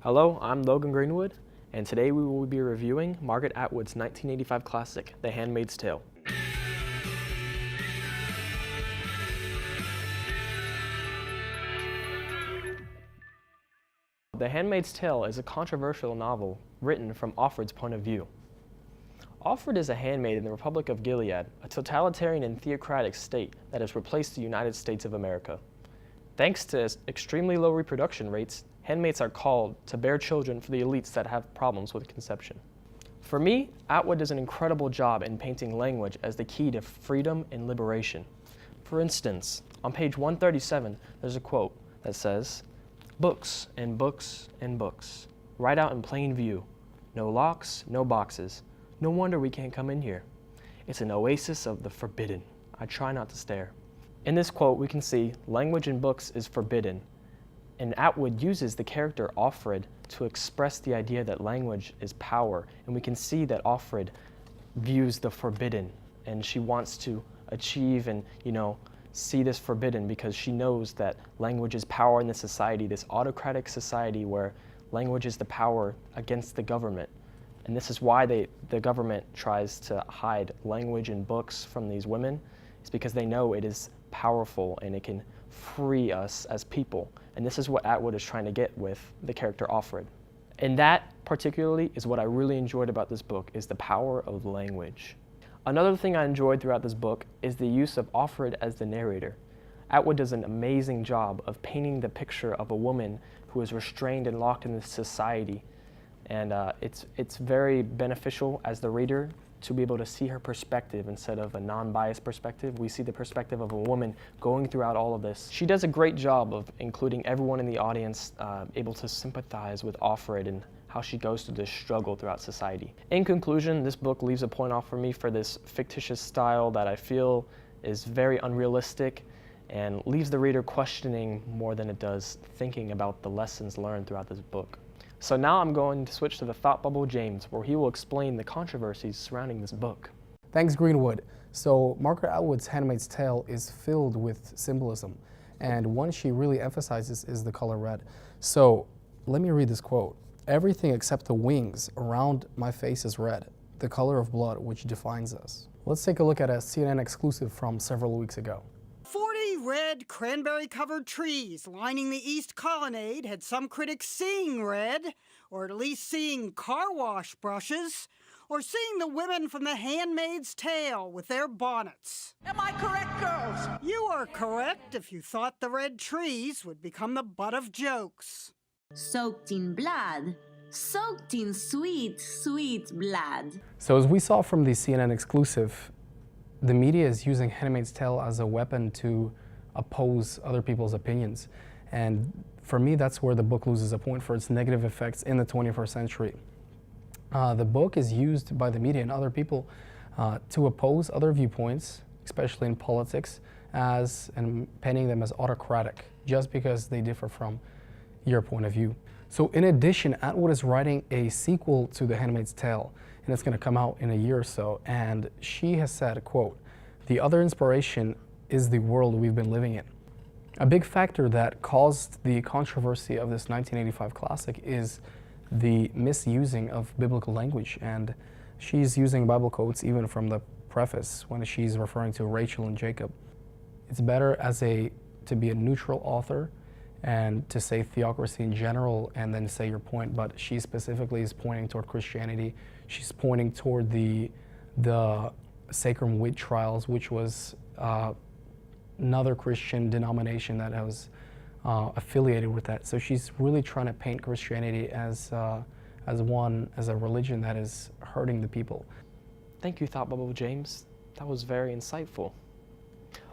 Hello, I'm Logan Greenwood, and today we will be reviewing Margaret Atwood's 1985 classic, The Handmaid's Tale. The Handmaid's Tale is a controversial novel written from Offred's point of view. Offred is a handmaid in the Republic of Gilead, a totalitarian and theocratic state that has replaced the United States of America. Thanks to extremely low reproduction rates, handmaids are called to bear children for the elites that have problems with conception. For me, Atwood does an incredible job in painting language as the key to freedom and liberation. For instance, on page 137, there's a quote that says, "Books and books and books, right out in plain view. No locks, no boxes. No wonder we can't come in here. It's an oasis of the forbidden. I try not to stare." In this quote, we can see language in books is forbidden, and Atwood uses the character Offred to express the idea that language is power, and we can see that Offred views the forbidden, and she wants to achieve and, see this forbidden because she knows that language is power in this society, this autocratic society where language is the power against the government. And this is why the government tries to hide language in books from these women. It's because they know it is powerful and it can free us as people. And this is what Atwood is trying to get with the character Offred. And that particularly is what I really enjoyed about this book, is the power of language. Another thing I enjoyed throughout this book is the use of Offred as the narrator. Atwood does an amazing job of painting the picture of a woman who is restrained and locked in this society. And it's very beneficial as the reader to be able to see her perspective instead of a non-biased perspective. We see the perspective of a woman going throughout all of this. She does a great job of including everyone in the audience able to sympathize with Offred and how she goes through this struggle throughout society. In conclusion, this book leaves a point off for me for this fictitious style that I feel is very unrealistic and leaves the reader questioning more than it does thinking about the lessons learned throughout this book. So now I'm going to switch to the Thought Bubble James, where he will explain the controversies surrounding this book. Thanks, Greenwood. So Margaret Atwood's Handmaid's Tale is filled with symbolism, and one she really emphasizes is the color red. So let me read this quote. "Everything except the wings around my face is red, the color of blood which defines us." Let's take a look at a CNN exclusive from several weeks ago. 40 red cranberry-covered trees lining the East Colonnade had some critics seeing red, or at least seeing car wash brushes, or seeing the women from The Handmaid's Tale with their bonnets. Am I correct, girls? You are correct if you thought the red trees would become the butt of jokes. Soaked in blood, soaked in sweet, sweet blood. So as we saw from the CNN exclusive, the media is using Handmaid's Tale as a weapon to oppose other people's opinions. And for me, that's where the book loses a point for its negative effects in the 21st century. The book is used by the media and other people to oppose other viewpoints, especially in politics, and painting them as autocratic, just because they differ from your point of view. So in addition, Atwood is writing a sequel to The Handmaid's Tale, and it's going to come out in a year or so. And she has said, quote, "The other inspiration is the world we've been living in." A big factor that caused the controversy of this 1985 classic is the misusing of biblical language. And she's using Bible quotes even from the preface when she's referring to Rachel and Jacob. It's better to be a neutral author and to say theocracy in general and then say your point, but she specifically is pointing toward Christianity. She's pointing toward the Sacred Witch Trials, which was another Christian denomination that was affiliated with that. So she's really trying to paint Christianity as a religion that is hurting the people. Thank you, Thought Bubble James. That was very insightful.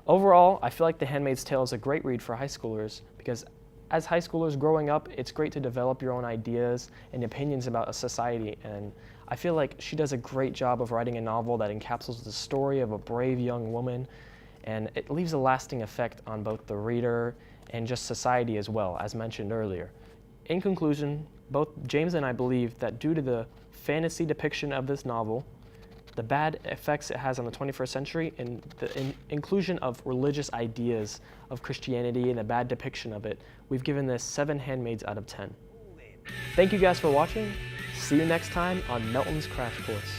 Overall, I feel like The Handmaid's Tale is a great read for high schoolers because as high schoolers growing up, it's great to develop your own ideas and opinions about a society, and I feel like she does a great job of writing a novel that encapsulates the story of a brave young woman, and it leaves a lasting effect on both the reader and just society as well, as mentioned earlier. In conclusion, both James and I believe that due to the fantasy depiction of this novel, the bad effects it has on the 21st century, and the inclusion of religious ideas of Christianity and the bad depiction of it, we've given this 7 handmaids out of 10. Thank you guys for watching. See you next time on Melton's Crash Course.